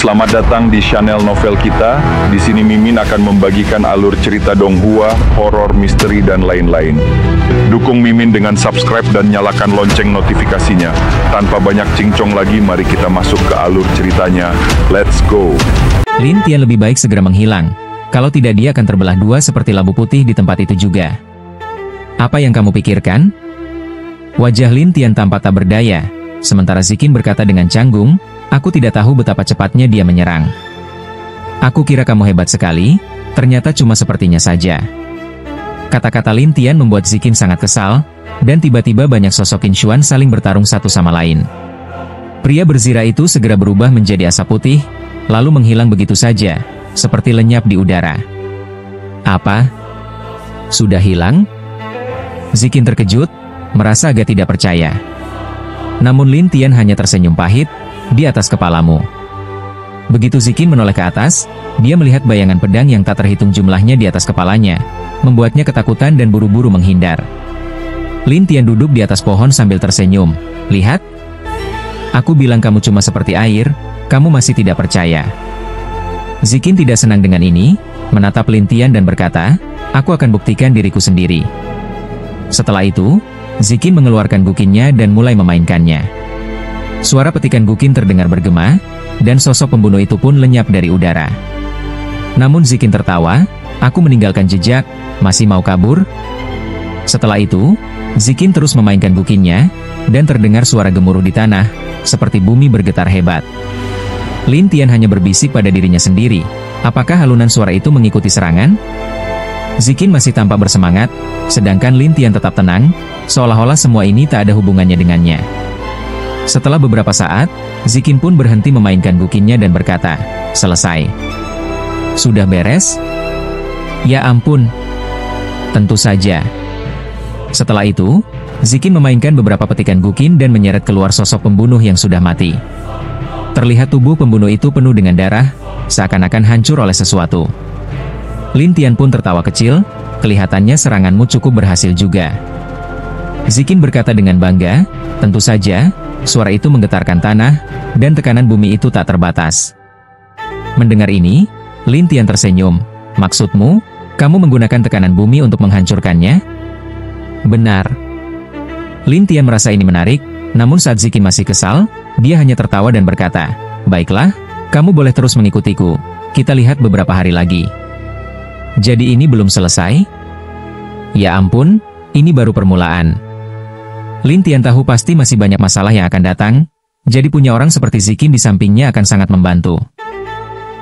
Selamat datang di channel novel kita. Di sini Mimin akan membagikan alur cerita donghua, horor, misteri, dan lain-lain. Dukung Mimin dengan subscribe dan nyalakan lonceng notifikasinya. Tanpa banyak cincong lagi, mari kita masuk ke alur ceritanya. Let's go! Lin Tian lebih baik segera menghilang. Kalau tidak dia akan terbelah dua seperti labu putih di tempat itu juga. Apa yang kamu pikirkan? Wajah Lin Tian tampak tak berdaya. Sementara Zikin berkata dengan canggung, aku tidak tahu betapa cepatnya dia menyerang. Aku kira kamu hebat sekali, ternyata cuma sepertinya saja. Kata-kata Lin Tian membuat Zikin sangat kesal, dan tiba-tiba banyak sosok Qin Xuan saling bertarung satu sama lain. Pria berzira itu segera berubah menjadi asap putih, lalu menghilang begitu saja, seperti lenyap di udara. Apa? Sudah hilang? Zikin terkejut, merasa agak tidak percaya. Namun Lin Tian hanya tersenyum pahit, di atas kepalamu. Begitu Zikin menoleh ke atas, dia melihat bayangan pedang yang tak terhitung jumlahnya di atas kepalanya, membuatnya ketakutan dan buru-buru menghindar. Lin Tian duduk di atas pohon sambil tersenyum. Lihat? Aku bilang kamu cuma seperti air, kamu masih tidak percaya. Zikin tidak senang dengan ini, menatap Lin Tian dan berkata, aku akan buktikan diriku sendiri. Setelah itu, Zikin mengeluarkan gukinnya dan mulai memainkannya. Suara petikan gukin terdengar bergema, dan sosok pembunuh itu pun lenyap dari udara. Namun Zikin tertawa, aku meninggalkan jejak, masih mau kabur? Setelah itu, Zikin terus memainkan gukinnya, dan terdengar suara gemuruh di tanah, seperti bumi bergetar hebat. Lin Tian hanya berbisik pada dirinya sendiri, apakah alunan suara itu mengikuti serangan? Zikin masih tampak bersemangat, sedangkan Lin Tian tetap tenang, seolah-olah semua ini tak ada hubungannya dengannya. Setelah beberapa saat, Zikin pun berhenti memainkan gukinnya dan berkata, selesai. Sudah beres? Ya ampun. Tentu saja. Setelah itu, Zikin memainkan beberapa petikan gukin dan menyeret keluar sosok pembunuh yang sudah mati. Terlihat tubuh pembunuh itu penuh dengan darah, seakan-akan hancur oleh sesuatu. Lin Tian pun tertawa kecil, kelihatannya seranganmu cukup berhasil juga. Zikin berkata dengan bangga, tentu saja, suara itu menggetarkan tanah, dan tekanan bumi itu tak terbatas. Mendengar ini, Lin Tian tersenyum. Maksudmu, kamu menggunakan tekanan bumi untuk menghancurkannya? Benar. Lin Tian merasa ini menarik, namun saat Zikin masih kesal, dia hanya tertawa dan berkata, baiklah, kamu boleh terus mengikutiku, kita lihat beberapa hari lagi. Jadi ini belum selesai? Ya ampun, ini baru permulaan. Lin Tian tahu pasti masih banyak masalah yang akan datang, jadi punya orang seperti Zikin di sampingnya akan sangat membantu.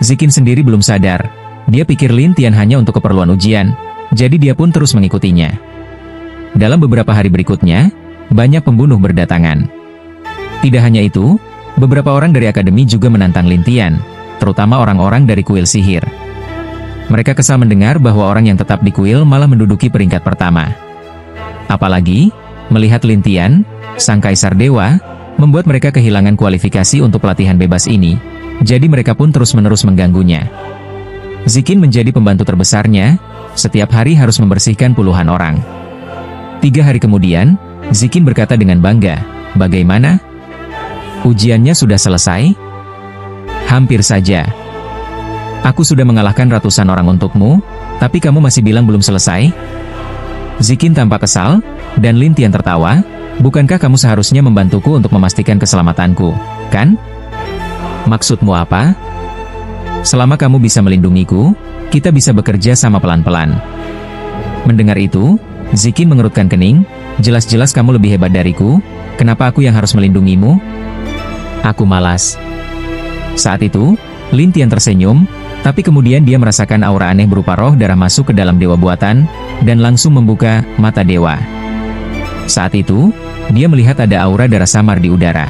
Zikin sendiri belum sadar, dia pikir Lin Tian hanya untuk keperluan ujian, jadi dia pun terus mengikutinya. Dalam beberapa hari berikutnya, banyak pembunuh berdatangan. Tidak hanya itu, beberapa orang dari akademi juga menantang Lin Tian, terutama orang-orang dari kuil sihir. Mereka kesal mendengar bahwa orang yang tetap di kuil malah menduduki peringkat pertama. Apalagi, melihat Lin Tian, sang kaisar dewa, membuat mereka kehilangan kualifikasi untuk pelatihan bebas ini, jadi mereka pun terus-menerus mengganggunya. Zikin menjadi pembantu terbesarnya, setiap hari harus membersihkan puluhan orang. 3 hari kemudian, Zikin berkata dengan bangga, bagaimana? Ujiannya sudah selesai? Hampir saja. Aku sudah mengalahkan ratusan orang untukmu, tapi kamu masih bilang belum selesai? Zikin tampak kesal, dan Lin Tian tertawa, bukankah kamu seharusnya membantuku untuk memastikan keselamatanku, kan? Maksudmu apa? Selama kamu bisa melindungiku, kita bisa bekerja sama pelan-pelan. Mendengar itu, Zikin mengerutkan kening, jelas-jelas kamu lebih hebat dariku, kenapa aku yang harus melindungimu? Aku malas. Saat itu, Lin Tian tersenyum, tapi kemudian dia merasakan aura aneh berupa roh darah masuk ke dalam dewa buatan, dan langsung membuka mata dewa. Saat itu, dia melihat ada aura darah samar di udara.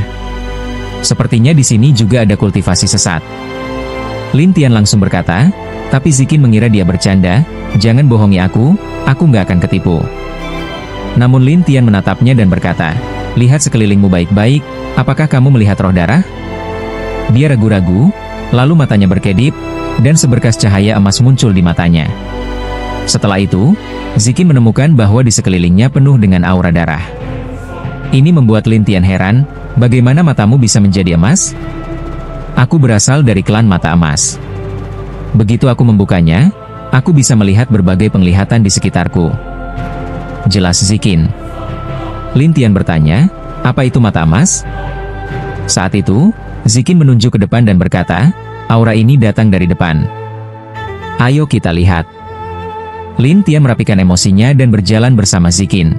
Sepertinya di sini juga ada kultivasi sesat. Lin Tian langsung berkata, tapi Zikin mengira dia bercanda, jangan bohongi aku nggak akan ketipu. Namun Lin Tian menatapnya dan berkata, lihat sekelilingmu baik-baik, apakah kamu melihat roh darah? Dia ragu-ragu, lalu matanya berkedip, dan seberkas cahaya emas muncul di matanya. Setelah itu, Zikin menemukan bahwa di sekelilingnya penuh dengan aura darah. Ini membuat Lin Tian heran, bagaimana matamu bisa menjadi emas? Aku berasal dari klan Mata Emas. Begitu aku membukanya, aku bisa melihat berbagai penglihatan di sekitarku. Jelas Zikin. Lin Tian bertanya, apa itu Mata Emas? Saat itu, Zikin menunjuk ke depan dan berkata, aura ini datang dari depan. Ayo kita lihat. Lin Tian merapikan emosinya dan berjalan bersama Zikin.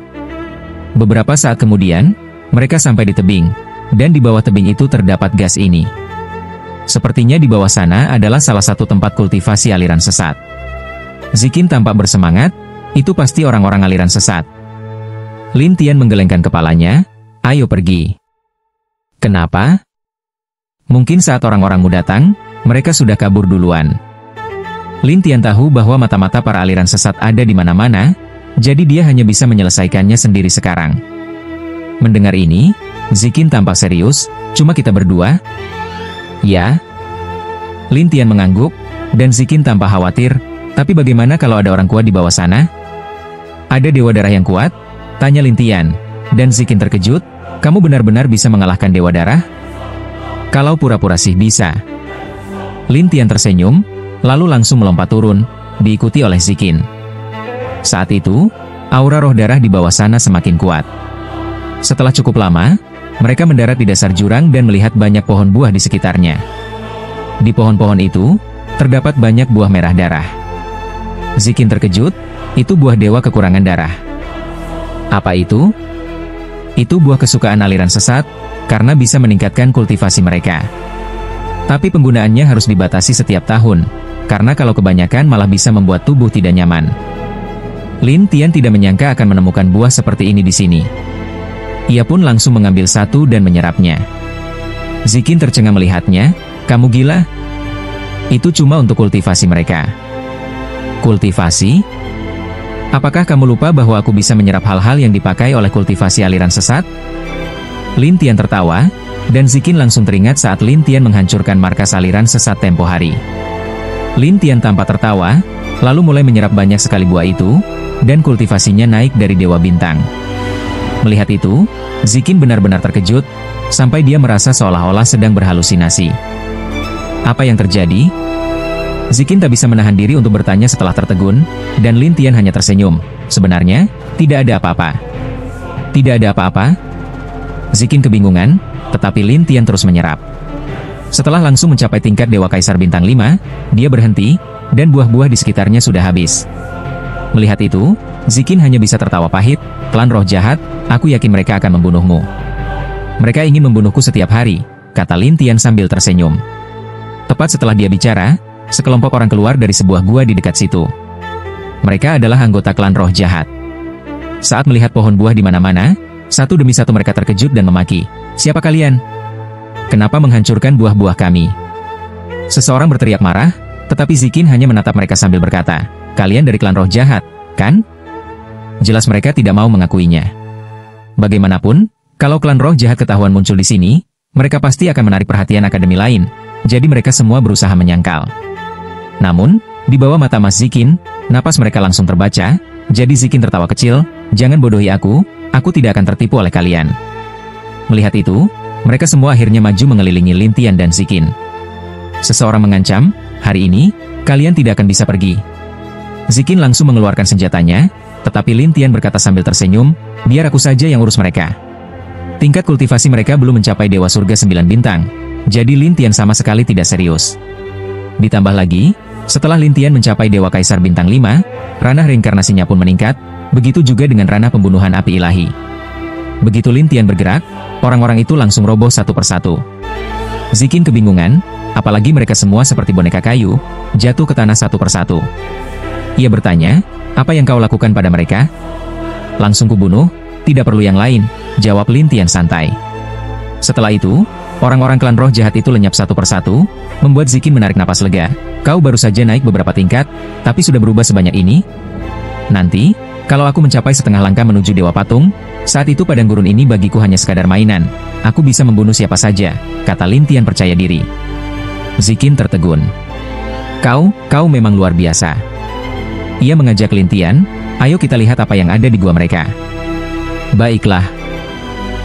Beberapa saat kemudian, mereka sampai di tebing, dan di bawah tebing itu terdapat gas ini. Sepertinya di bawah sana adalah salah satu tempat kultivasi aliran sesat. Zikin tampak bersemangat, itu pasti orang-orang aliran sesat. Lin Tian menggelengkan kepalanya, ayo pergi. Kenapa? Mungkin saat orang-orangmu datang, mereka sudah kabur duluan. Lin Tian tahu bahwa mata-mata para aliran sesat ada di mana-mana, jadi dia hanya bisa menyelesaikannya sendiri sekarang. Mendengar ini, Zikin tampak serius, cuma kita berdua? Ya. Lin Tian mengangguk, dan Zikin tampak khawatir, tapi bagaimana kalau ada orang kuat di bawah sana? Ada dewa darah yang kuat? Tanya Lin Tian, dan Zikin terkejut, kamu benar-benar bisa mengalahkan dewa darah? Kalau pura-pura sih bisa. Lin Tian tersenyum, lalu langsung melompat turun, diikuti oleh Zikin. Saat itu, aura roh darah di bawah sana semakin kuat. Setelah cukup lama, mereka mendarat di dasar jurang dan melihat banyak pohon buah di sekitarnya. Di pohon-pohon itu, terdapat banyak buah merah darah. Zikin terkejut, itu buah dewa kekurangan darah. Apa itu? Itu buah kesukaan aliran sesat, karena bisa meningkatkan kultivasi mereka. Tapi penggunaannya harus dibatasi setiap tahun, karena kalau kebanyakan malah bisa membuat tubuh tidak nyaman. Lin Tian tidak menyangka akan menemukan buah seperti ini di sini. Ia pun langsung mengambil satu dan menyerapnya. Zikin tercengang melihatnya, kamu gila? Itu cuma untuk kultivasi mereka. Kultivasi? Apakah kamu lupa bahwa aku bisa menyerap hal-hal yang dipakai oleh kultivasi aliran sesat? Lin Tian tertawa, dan Zikin langsung teringat saat Lin Tian menghancurkan markas aliran sesat tempo hari. Lin Tian tampak tertawa, lalu mulai menyerap banyak sekali buah itu, dan kultivasinya naik dari Dewa Bintang. Melihat itu, Zikin benar-benar terkejut, sampai dia merasa seolah-olah sedang berhalusinasi. Apa yang terjadi? Zikin tak bisa menahan diri untuk bertanya setelah tertegun, dan Lin Tian hanya tersenyum. Sebenarnya, tidak ada apa-apa. Tidak ada apa-apa? Zikin kebingungan, tetapi Lin Tian terus menyerap. Setelah langsung mencapai tingkat Dewa Kaisar Bintang 5, dia berhenti, dan buah-buah di sekitarnya sudah habis. Melihat itu, Zikin hanya bisa tertawa pahit, klan roh jahat, aku yakin mereka akan membunuhmu. Mereka ingin membunuhku setiap hari, kata Lin Tian sambil tersenyum. Tepat setelah dia bicara, sekelompok orang keluar dari sebuah gua di dekat situ. Mereka adalah anggota klan roh jahat. Saat melihat pohon buah di mana-mana, satu demi satu mereka terkejut dan memaki. Siapa kalian? Kenapa menghancurkan buah-buah kami? Seseorang berteriak marah, tetapi Zikin hanya menatap mereka sambil berkata, kalian dari klan roh jahat, kan? Jelas mereka tidak mau mengakuinya. Bagaimanapun, kalau klan roh jahat ketahuan muncul di sini, mereka pasti akan menarik perhatian akademi lain, jadi mereka semua berusaha menyangkal. Namun, di bawah mata Mas Zikin, napas mereka langsung terbaca, jadi Zikin tertawa kecil, jangan bodohi aku tidak akan tertipu oleh kalian. Melihat itu, mereka semua akhirnya maju mengelilingi Lin Tian dan Zikin. Seseorang mengancam, hari ini, kalian tidak akan bisa pergi. Zikin langsung mengeluarkan senjatanya, tetapi Lin Tian berkata sambil tersenyum, biar aku saja yang urus mereka. Tingkat kultivasi mereka belum mencapai Dewa Surga 9 bintang, jadi Lin Tian sama sekali tidak serius. Ditambah lagi, setelah Lin Tian mencapai Dewa Kaisar Bintang 5, ranah reinkarnasinya pun meningkat, begitu juga dengan ranah pembunuhan api ilahi. Begitu Lin Tian bergerak, orang-orang itu langsung roboh satu persatu. Zikin kebingungan, apalagi mereka semua seperti boneka kayu, jatuh ke tanah satu persatu. Ia bertanya, apa yang kau lakukan pada mereka? Langsung kubunuh, tidak perlu yang lain, jawab Lin Tian santai. Setelah itu, orang-orang klan roh jahat itu lenyap satu persatu, membuat Zikin menarik napas lega. Kau baru saja naik beberapa tingkat, tapi sudah berubah sebanyak ini? Nanti, kalau aku mencapai setengah langkah menuju Dewa Patung, saat itu padang gurun ini bagiku hanya sekadar mainan. Aku bisa membunuh siapa saja, kata Lin Tian percaya diri. Zikin tertegun. Kau memang luar biasa. Ia mengajak Lin Tian, ayo kita lihat apa yang ada di gua mereka. Baiklah.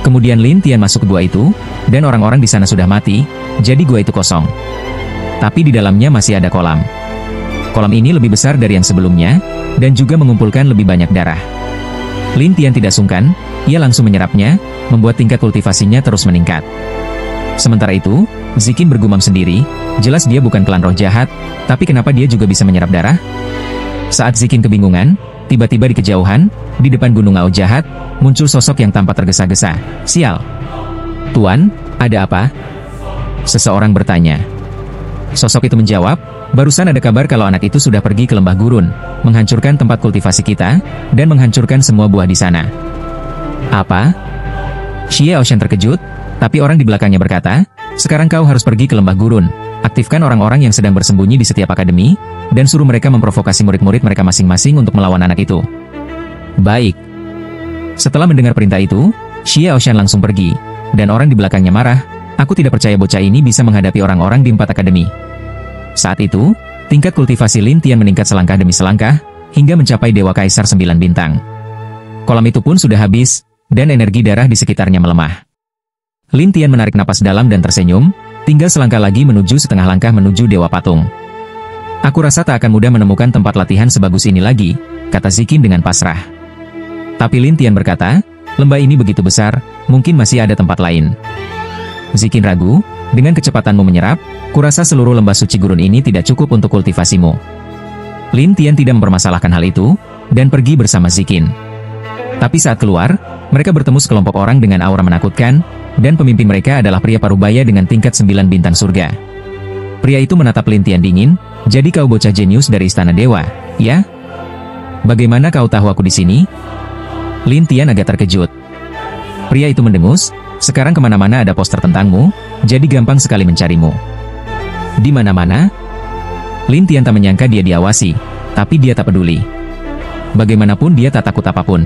Kemudian Lin Tian masuk ke gua itu, dan orang-orang di sana sudah mati, jadi gua itu kosong. Tapi di dalamnya masih ada kolam. Kolam ini lebih besar dari yang sebelumnya, dan juga mengumpulkan lebih banyak darah. Lin Tian tidak sungkan, ia langsung menyerapnya, membuat tingkat kultivasinya terus meningkat. Sementara itu, Zikin bergumam sendiri, jelas dia bukan klan roh jahat, tapi kenapa dia juga bisa menyerap darah? Saat Zikin kebingungan, tiba-tiba di kejauhan, di depan gunung Ao jahat, muncul sosok yang tampak tergesa-gesa. Sial! Tuan, ada apa? Seseorang bertanya. Sosok itu menjawab, barusan ada kabar kalau anak itu sudah pergi ke lembah gurun, menghancurkan tempat kultivasi kita, dan menghancurkan semua buah di sana. Apa? Xie Ocean terkejut, tapi orang di belakangnya berkata, sekarang kau harus pergi ke lembah gurun, aktifkan orang-orang yang sedang bersembunyi di setiap akademi, dan suruh mereka memprovokasi murid-murid mereka masing-masing untuk melawan anak itu. Baik. Setelah mendengar perintah itu, Xie Ocean langsung pergi, dan orang di belakangnya marah, aku tidak percaya bocah ini bisa menghadapi orang-orang di 4 akademi. Saat itu, tingkat kultivasi Lin Tian meningkat selangkah demi selangkah, hingga mencapai Dewa Kaisar 9 bintang. Kolam itu pun sudah habis, dan energi darah di sekitarnya melemah. Lin Tian menarik napas dalam dan tersenyum, tinggal selangkah lagi menuju setengah langkah menuju Dewa Patung. Aku rasa tak akan mudah menemukan tempat latihan sebagus ini lagi, kata Zikin dengan pasrah. Tapi Lin Tian berkata, lembah ini begitu besar, mungkin masih ada tempat lain. Zikin ragu, dengan kecepatanmu menyerap, kurasa seluruh lembah suci gurun ini tidak cukup untuk kultivasimu. Lin Tian tidak mempermasalahkan hal itu, dan pergi bersama Zikin. Tapi saat keluar, mereka bertemu sekelompok orang dengan aura menakutkan, dan pemimpin mereka adalah pria parubaya dengan tingkat 9 bintang surga. Pria itu menatap Lin Tian dingin, jadi kau bocah jenius dari Istana Dewa, ya? Bagaimana kau tahu aku di sini? Lin Tian agak terkejut. Pria itu mendengus, sekarang kemana-mana ada poster tentangmu, jadi gampang sekali mencarimu. Di mana-mana? Lin Tian tak menyangka dia diawasi, tapi dia tak peduli. Bagaimanapun dia tak takut apapun.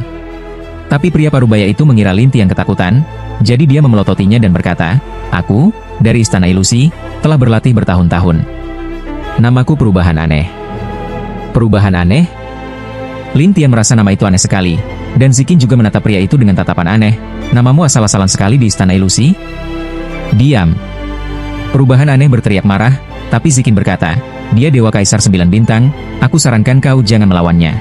Tapi pria parubaya itu mengira Lin Tian ketakutan, jadi dia memelototinya dan berkata, aku, dari Istana Ilusi, telah berlatih bertahun-tahun. Namaku Perubahan Aneh. Perubahan Aneh? Lin Tian merasa nama itu aneh sekali, dan Zikin juga menatap pria itu dengan tatapan aneh. Namamu asal-asalan sekali di Istana Ilusi? Diam. Perubahan Aneh berteriak marah, tapi Zikin berkata, dia Dewa Kaisar 9 bintang, aku sarankan kau jangan melawannya.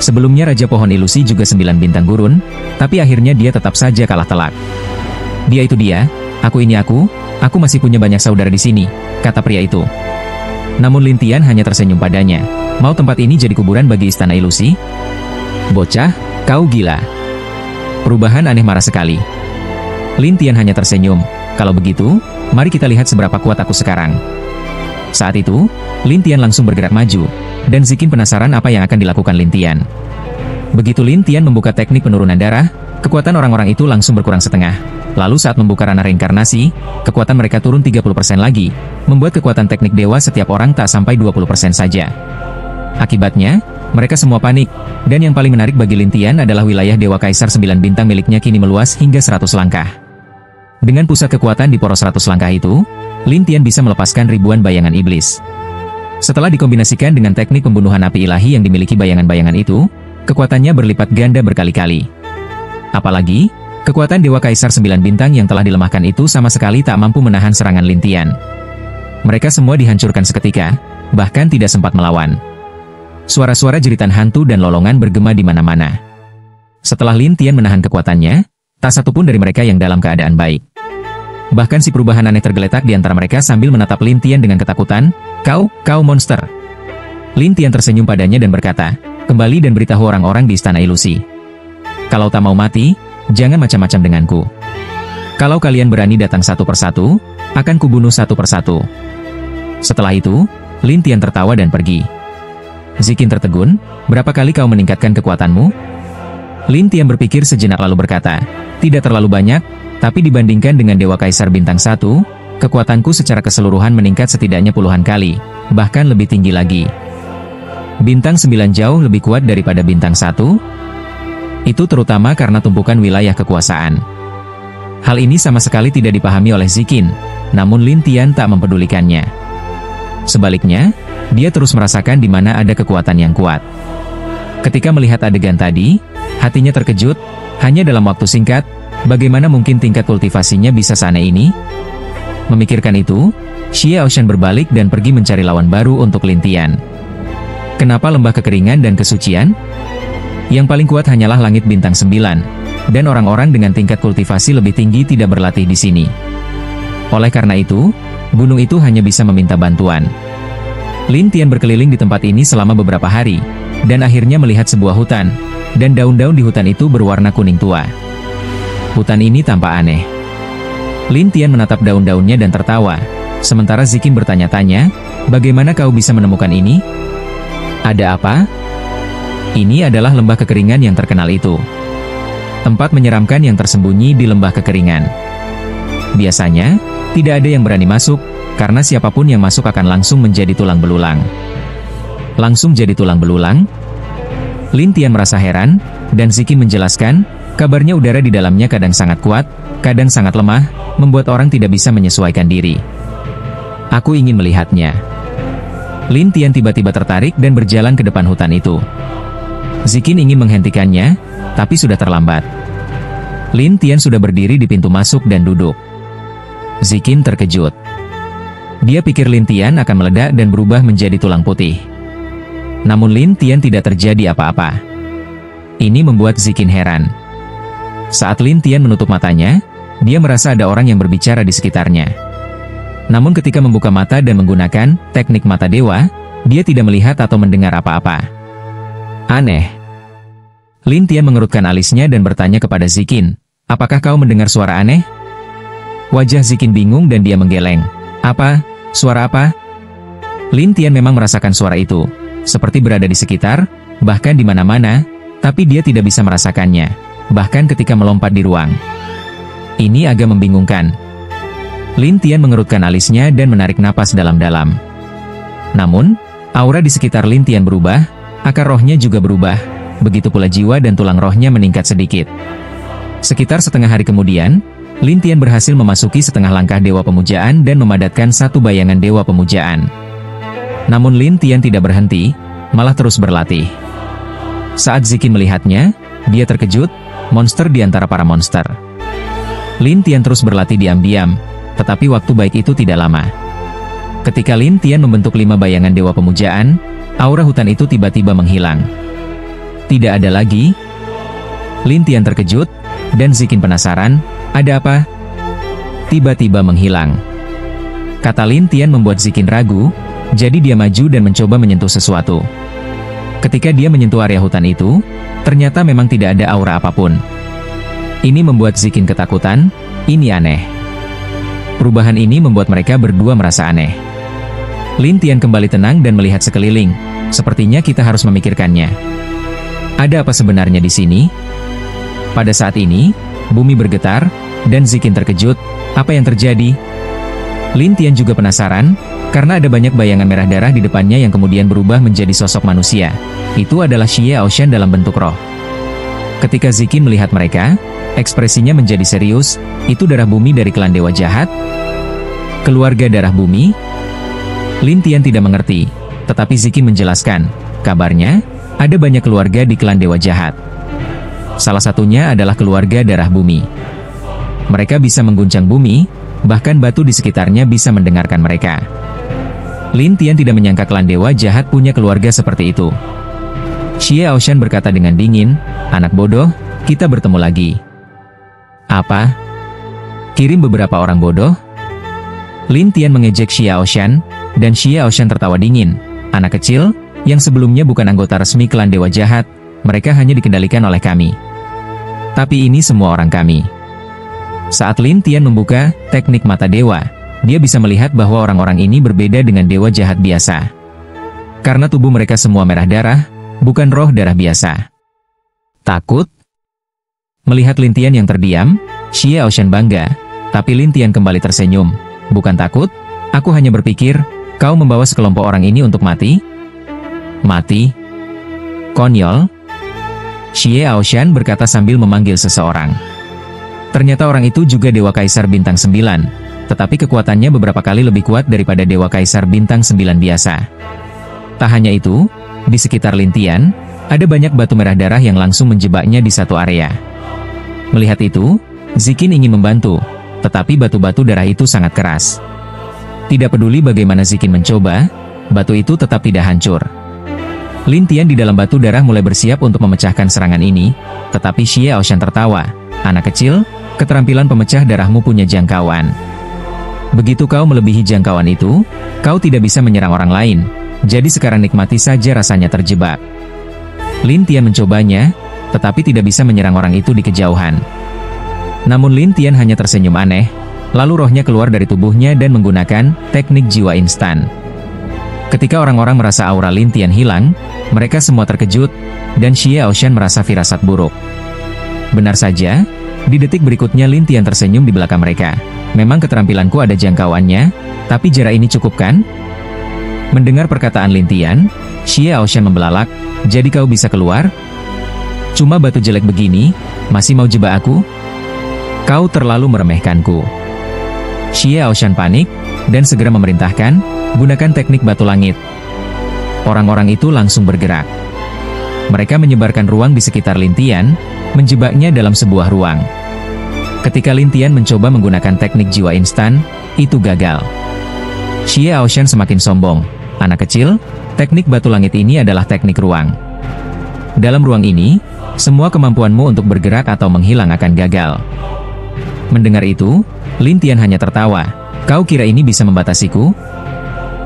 Sebelumnya Raja Pohon Ilusi juga 9 bintang gurun, tapi akhirnya dia tetap saja kalah telak. Dia itu dia, aku ini aku masih punya banyak saudara di sini, kata pria itu. Namun Lin Tian hanya tersenyum padanya. Mau tempat ini jadi kuburan bagi Istana Ilusi? Bocah, kau gila. Perubahan Aneh marah sekali. Lin Tian hanya tersenyum. Kalau begitu, mari kita lihat seberapa kuat aku sekarang. Saat itu, Lin Tian langsung bergerak maju, dan Zikin penasaran apa yang akan dilakukan Lin Tian. Begitu Lin Tian membuka teknik penurunan darah, kekuatan orang-orang itu langsung berkurang setengah. Lalu saat membuka ranah reinkarnasi, kekuatan mereka turun 30% lagi, membuat kekuatan teknik dewa setiap orang tak sampai 20% saja. Akibatnya, mereka semua panik, dan yang paling menarik bagi Lin Tian adalah wilayah Dewa Kaisar 9 bintang miliknya kini meluas hingga 100 langkah. Dengan pusat kekuatan di poros 100 langkah itu, Lin Tian bisa melepaskan ribuan bayangan iblis. Setelah dikombinasikan dengan teknik pembunuhan api ilahi yang dimiliki bayangan-bayangan itu, kekuatannya berlipat ganda berkali-kali. Apalagi, kekuatan Dewa Kaisar 9 bintang yang telah dilemahkan itu sama sekali tak mampu menahan serangan Lin Tian. Mereka semua dihancurkan seketika, bahkan tidak sempat melawan. Suara-suara jeritan hantu dan lolongan bergema di mana-mana. Setelah Lin Tian menahan kekuatannya, tak satu pun dari mereka yang dalam keadaan baik. Bahkan si Perubahan Aneh tergeletak di antara mereka sambil menatap Lin Tian dengan ketakutan, kau monster. Lin Tian tersenyum padanya dan berkata, kembali dan beritahu orang-orang di Istana Ilusi. Kalau tak mau mati, jangan macam-macam denganku. Kalau kalian berani datang satu persatu, akan kubunuh satu persatu. Setelah itu, Lin Tian tertawa dan pergi. Zikin tertegun, berapa kali kau meningkatkan kekuatanmu? Lin Tian berpikir sejenak lalu berkata, tidak terlalu banyak, tapi dibandingkan dengan Dewa Kaisar Bintang 1, kekuatanku secara keseluruhan meningkat setidaknya puluhan kali, bahkan lebih tinggi lagi. Bintang 9 jauh lebih kuat daripada Bintang 1? Itu terutama karena tumpukan wilayah kekuasaan. Hal ini sama sekali tidak dipahami oleh Zikin, namun Lin Tian tak mempedulikannya. Sebaliknya, dia terus merasakan di mana ada kekuatan yang kuat. Ketika melihat adegan tadi, hatinya terkejut, hanya dalam waktu singkat, Bagaimana mungkin tingkat kultivasinya bisa seaneh ini? Memikirkan itu, Xie Aoshan berbalik dan pergi mencari lawan baru untuk Lin Tian. Kenapa lembah kekeringan dan kesucian? Yang paling kuat hanyalah langit bintang 9, dan orang-orang dengan tingkat kultivasi lebih tinggi tidak berlatih di sini. Oleh karena itu, gunung itu hanya bisa meminta bantuan. Lin Tian berkeliling di tempat ini selama beberapa hari, dan akhirnya melihat sebuah hutan, dan daun-daun di hutan itu berwarna kuning tua. Hutan ini tampak aneh. Lin Tian menatap daun-daunnya dan tertawa, sementara Zikin bertanya-tanya, bagaimana kau bisa menemukan ini? Ada apa? Ini adalah lembah kekeringan yang terkenal itu. Tempat menyeramkan yang tersembunyi di lembah kekeringan. Biasanya, tidak ada yang berani masuk, karena siapapun yang masuk akan langsung menjadi tulang belulang. Langsung jadi tulang belulang? Lin Tian merasa heran, dan Zikin menjelaskan, kabarnya udara di dalamnya kadang sangat kuat, kadang sangat lemah, membuat orang tidak bisa menyesuaikan diri. Aku ingin melihatnya. Lin Tian tiba-tiba tertarik dan berjalan ke depan hutan itu. Zikin ingin menghentikannya, tapi sudah terlambat. Lin Tian sudah berdiri di pintu masuk dan duduk. Zikin terkejut. Dia pikir Lin Tian akan meledak dan berubah menjadi tulang putih. Namun Lin Tian tidak terjadi apa-apa. Ini membuat Zikin heran. Saat Lin Tian menutup matanya, dia merasa ada orang yang berbicara di sekitarnya. Namun ketika membuka mata dan menggunakan teknik mata dewa, dia tidak melihat atau mendengar apa-apa. Aneh. Lin Tian mengerutkan alisnya dan bertanya kepada Zikin, apakah kau mendengar suara aneh? Wajah Zikin bingung dan dia menggeleng. Apa? Suara apa? Lin Tian memang merasakan suara itu, seperti berada di sekitar, bahkan di mana-mana, tapi dia tidak bisa merasakannya, bahkan ketika melompat di ruang. Ini agak membingungkan. Lin Tian mengerutkan alisnya dan menarik napas dalam-dalam. Namun, aura di sekitar Lin Tian berubah, akar rohnya juga berubah, begitu pula jiwa dan tulang rohnya meningkat sedikit. Sekitar setengah hari kemudian, Lin Tian berhasil memasuki setengah langkah Dewa Pemujaan dan memadatkan satu bayangan Dewa Pemujaan. Namun Lin Tian tidak berhenti, malah terus berlatih. Saat Zikin melihatnya, dia terkejut, monster di antara para monster. Lin Tian terus berlatih diam-diam, tetapi waktu baik itu tidak lama. Ketika Lin Tian membentuk 5 bayangan Dewa Pemujaan, aura hutan itu tiba-tiba menghilang. Tidak ada lagi. Lin Tian terkejut, dan Zikin penasaran, ada apa? Tiba-tiba menghilang. Kata Lin Tian membuat Zikin ragu, jadi dia maju dan mencoba menyentuh sesuatu. Ketika dia menyentuh area hutan itu, ternyata memang tidak ada aura apapun. Ini membuat Zikin ketakutan, ini aneh. Perubahan ini membuat mereka berdua merasa aneh. Lin Tian kembali tenang dan melihat sekeliling, sepertinya kita harus memikirkannya. Ada apa sebenarnya di sini? Pada saat ini, bumi bergetar, dan Zikin terkejut, apa yang terjadi? Lin Tian juga penasaran, karena ada banyak bayangan merah darah di depannya yang kemudian berubah menjadi sosok manusia. Itu adalah Xie Aoshan dalam bentuk roh. Ketika Zikin melihat mereka, ekspresinya menjadi serius, itu darah bumi dari klan Dewa Jahat? Keluarga darah bumi? Lin Tian tidak mengerti, tetapi Zikin menjelaskan, kabarnya, ada banyak keluarga di klan Dewa Jahat. Salah satunya adalah keluarga darah bumi. Mereka bisa mengguncang bumi, bahkan batu di sekitarnya bisa mendengarkan mereka. Lin Tian tidak menyangka klan Dewa Jahat punya keluarga seperti itu. Xie Aoshan berkata dengan dingin, anak bodoh, kita bertemu lagi. Apa? Kirim beberapa orang bodoh? Lin Tian mengejek Xie Aoshan, dan Xie Aoshan tertawa dingin. Anak kecil, yang sebelumnya bukan anggota resmi klan Dewa Jahat, mereka hanya dikendalikan oleh kami. Tapi ini semua orang kami. Saat Lin Tian membuka teknik mata dewa, dia bisa melihat bahwa orang-orang ini berbeda dengan Dewa Jahat biasa. Karena tubuh mereka semua merah darah, bukan roh darah biasa. Takut? Melihat Lin Tian yang terdiam, Xie Aoshan bangga, tapi Lin Tian kembali tersenyum. Bukan takut, aku hanya berpikir, kau membawa sekelompok orang ini untuk mati? Mati? Konyol? Xie Aoshan berkata sambil memanggil seseorang. Ternyata orang itu juga Dewa Kaisar Bintang 9, tetapi kekuatannya beberapa kali lebih kuat daripada Dewa Kaisar Bintang 9 biasa. Tak hanya itu, di sekitar Lin Tian, ada banyak batu merah darah yang langsung menjebaknya di satu area. Melihat itu, Zikin ingin membantu, tetapi batu-batu darah itu sangat keras. Tidak peduli bagaimana Zikin mencoba, batu itu tetap tidak hancur. Lin Tian di dalam batu darah mulai bersiap untuk memecahkan serangan ini, tetapi Xie Aoshan tertawa. Anak kecil, keterampilan pemecah darahmu punya jangkauan. Begitu kau melebihi jangkauan itu, kau tidak bisa menyerang orang lain. Jadi sekarang nikmati saja rasanya terjebak. Lin Tian mencobanya, tetapi tidak bisa menyerang orang itu di kejauhan. Namun Lin Tian hanya tersenyum aneh, lalu rohnya keluar dari tubuhnya dan menggunakan teknik jiwa instan. Ketika orang-orang merasa aura Lin Tian hilang, mereka semua terkejut, dan Xie Aoshan merasa firasat buruk. Benar saja, di detik berikutnya Lin Tian tersenyum di belakang mereka. Memang keterampilanku ada jangkauannya, tapi jarak ini cukup kan? Mendengar perkataan Lin Tian, Xie Aoshan membelalak, jadi kau bisa keluar? Cuma batu jelek begini, masih mau jebak aku? Kau terlalu meremehkanku. Xie Aoshan panik, dan segera memerintahkan, gunakan teknik batu langit. Orang-orang itu langsung bergerak. Mereka menyebarkan ruang di sekitar Lin Tian, menjebaknya dalam sebuah ruang. Ketika Lin Tian mencoba menggunakan teknik jiwa instan, itu gagal. Xie Aoshan semakin sombong. Anak kecil, teknik batu langit ini adalah teknik ruang. Dalam ruang ini, semua kemampuanmu untuk bergerak atau menghilang akan gagal. Mendengar itu, Lin Tian hanya tertawa. Kau kira ini bisa membatasiku?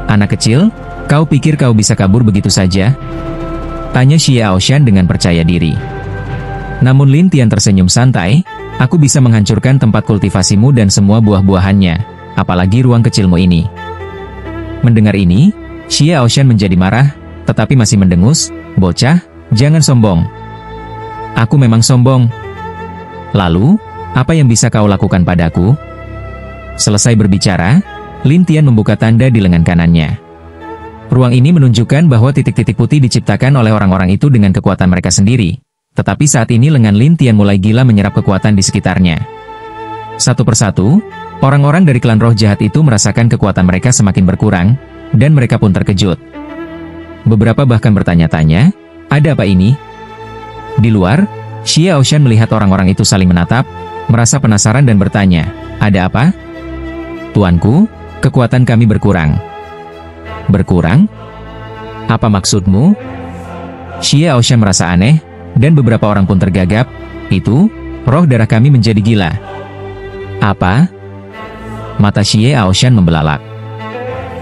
Anak kecil, kau pikir kau bisa kabur begitu saja? Tanya Xie Aoshan dengan percaya diri. Namun Lin Tian tersenyum santai, aku bisa menghancurkan tempat kultivasimu dan semua buah-buahannya, apalagi ruang kecilmu ini. Mendengar ini, Xie Aoshan menjadi marah, tetapi masih mendengus, bocah, jangan sombong. Aku memang sombong. Lalu, apa yang bisa kau lakukan padaku? Selesai berbicara, Lin Tian membuka tanda di lengan kanannya. Ruang ini menunjukkan bahwa titik-titik putih diciptakan oleh orang-orang itu dengan kekuatan mereka sendiri. Tetapi saat ini lengan Lin Tian mulai gila menyerap kekuatan di sekitarnya. Satu persatu, orang-orang dari klan roh jahat itu merasakan kekuatan mereka semakin berkurang, dan mereka pun terkejut. Beberapa bahkan bertanya-tanya, ada apa ini? Di luar, Xie Aoshan melihat orang-orang itu saling menatap, merasa penasaran dan bertanya, ada apa? Tuanku, kekuatan kami berkurang. Berkurang? Apa maksudmu? Xie Aoshan merasa aneh, dan beberapa orang pun tergagap. Itu, roh darah kami menjadi gila. Apa? Mata Xie Aoshan membelalak.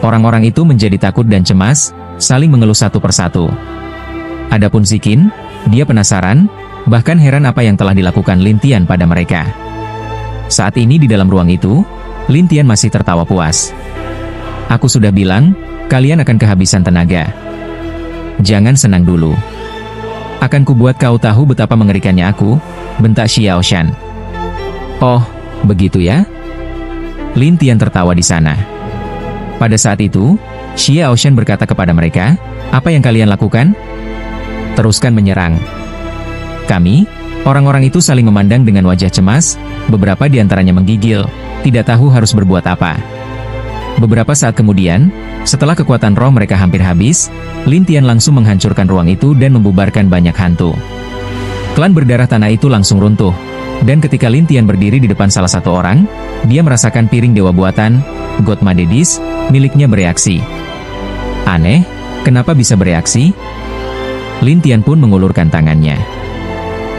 Orang-orang itu menjadi takut dan cemas, saling mengeluh satu persatu. Adapun Zikin, dia penasaran, bahkan heran apa yang telah dilakukan Lin Tian pada mereka. Saat ini di dalam ruang itu, Lin Tian masih tertawa puas. Aku sudah bilang, kalian akan kehabisan tenaga. Jangan senang dulu. Akan kubuat kau tahu betapa mengerikannya aku, bentak Xie Aoshan. Oh, begitu ya? Lin Tian tertawa di sana. Pada saat itu, Xie Aoshan berkata kepada mereka, apa yang kalian lakukan? Teruskan menyerang. Kami, orang-orang itu saling memandang dengan wajah cemas, beberapa di antaranya menggigil, tidak tahu harus berbuat apa. Beberapa saat kemudian, setelah kekuatan roh mereka hampir habis, Lin Tian langsung menghancurkan ruang itu dan membubarkan banyak hantu. Klan berdarah tanah itu langsung runtuh, dan ketika Lin Tian berdiri di depan salah satu orang, dia merasakan piring dewa buatan, God Madedis, miliknya bereaksi. Aneh, kenapa bisa bereaksi? Lin Tian pun mengulurkan tangannya.